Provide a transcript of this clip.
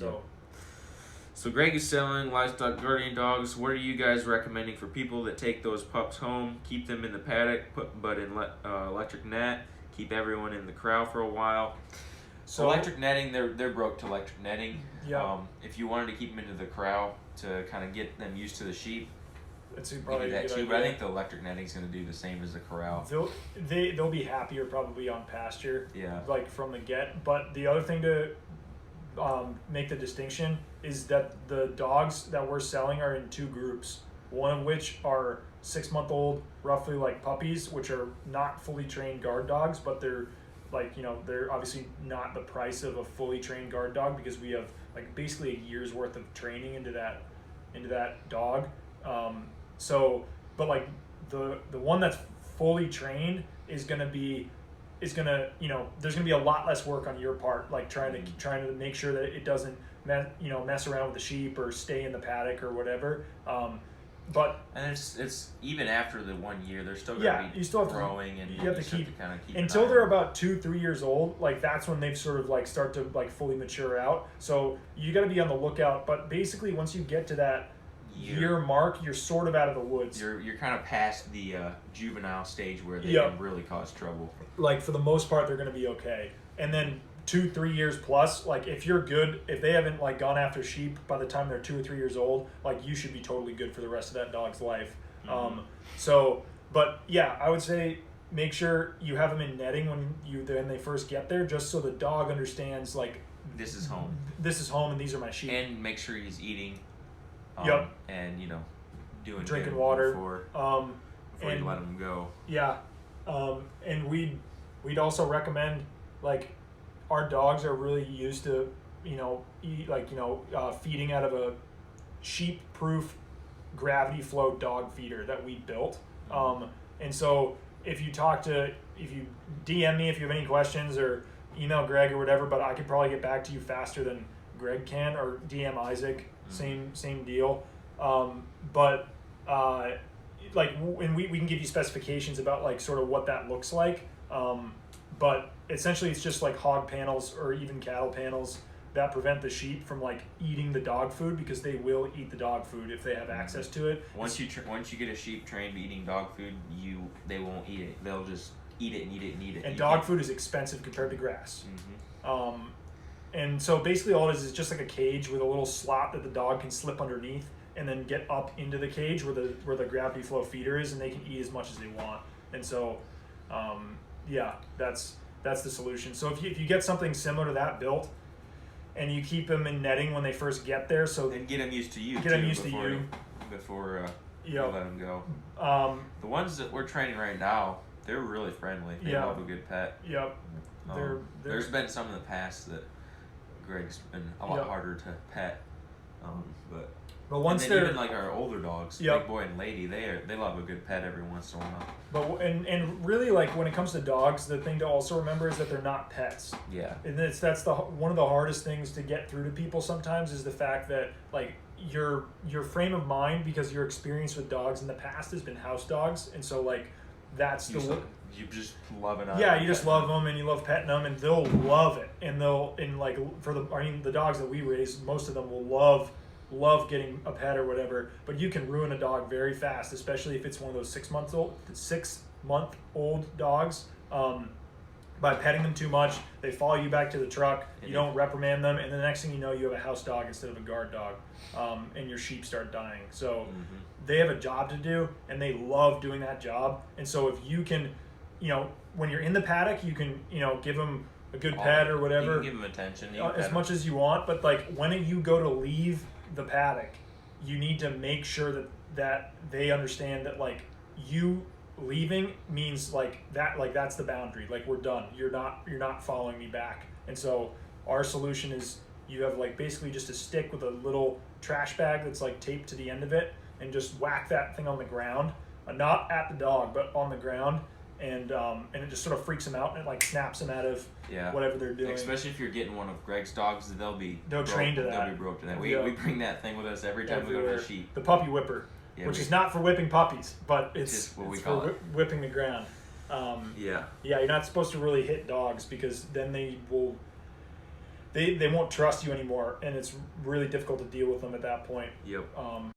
So. So Greg is selling livestock guardian dogs. What are you guys recommending for people that take those pups home, keep them in the paddock, but in electric net, keep everyone in the corral for a while? So electric netting, they're broke to electric netting. Yeah. If you wanted to keep them into the corral to kind of get them used to the sheep, that's probably that too. But I think the electric netting is going to do the same as the corral. They'll be happier probably on pasture. Yeah. Like from the get. But the other thing to make the distinction is that the dogs that we're selling are in two groups. One of which are 6-month-old, roughly like puppies, which are not fully trained guard dogs, but they're like, they're obviously not the price of a fully trained guard dog because we have like basically a year's worth of training into that dog. But like the one that's fully trained is gonna there's gonna be a lot less work on your part, like trying to make sure that it doesn't mess around with the sheep or stay in the paddock or whatever. And it's even after the 1 year, they're still going to be growing, and you have to keep until they're about 2-3 years old. Like that's when they've sort of like start to like fully mature out. So you got to be on the lookout. But basically, once you get to that year mark, you're sort of out of the woods. You're kind of past the juvenile stage where they can really cause trouble. Like for the most part, they're going to be okay. And then 2-3 years plus, like if you're good, if they haven't like gone after sheep by the time they're 2 or 3 years old, like you should be totally good for the rest of that dog's life. But yeah, I would say make sure you have them in netting when they first get there, just so the dog understands like this is home. This is home, and these are my sheep. And make sure he's eating. And drinking water before you let him go. Yeah, and we'd also recommend like our dogs are really used to feeding out of a sheep-proof gravity flow dog feeder that we built. And so if you DM me if you have any questions or email Greg or whatever, but I could probably get back to you faster than Greg can, or DM Isaac. Same deal. And we can give you specifications about like sort of what that looks like. But essentially it's just like hog panels or even cattle panels that prevent the sheep from like eating the dog food, because they will eat the dog food if they have access to it. Once you get a sheep trained eating dog food, they won't eat it. They'll just eat it and eat it and eat it. And dog food is expensive compared to grass. And so basically all it is just like a cage with a little slot that the dog can slip underneath and then get up into the cage where the gravity flow feeder is, and they can eat as much as they want. And so, that's the solution. So if you get something similar to that built, and you keep them in netting when they first get there, and get them used to you. Before you let them go. The ones that we're training right now, they're really friendly. They love a good pet. Yep. There's been some in the past that Greg's been a lot harder to pet, but once they're even like our older dogs, Big Boy and Lady, they love a good pet every once in a while. But and really, like when it comes to dogs, the thing to also remember is that they're not pets. Yeah. And that's one of the hardest things to get through to people sometimes, is the fact that like your frame of mind, because your experience with dogs in the past has been house dogs, and so like that's you just love it. Yeah, you just love them and you love petting them, and they'll love it. And the dogs that we raise, most of them will love getting a pet or whatever. But you can ruin a dog very fast, especially if it's one of those 6-month-old dogs. By petting them too much, they follow you back to the truck. You don't reprimand them, and the next thing you know, you have a house dog instead of a guard dog, and your sheep start dying. So they have a job to do, and they love doing that job. And so if you can, when you're in the paddock, you can, give them a good pet or whatever. You can give them attention. As much as you want, but like when you go to leave the paddock, you need to make sure that they understand that like you leaving means that's the boundary. Like we're done. You're not following me back. And so our solution is you have like basically just a stick with a little trash bag that's like taped to the end of it, and just whack that thing on the ground, not at the dog but on the ground, and it just sort of freaks them out, and it like snaps them out of whatever they're doing. Especially if you're getting one of Greg's dogs, they'll trained to that. They'll be broke to that. We bring that thing with us every time we go to the sheep. The puppy whipper. Which is not for whipping puppies, but it's for whipping the ground. You're not supposed to really hit dogs, because then they won't trust you anymore, and it's really difficult to deal with them at that point. Yep.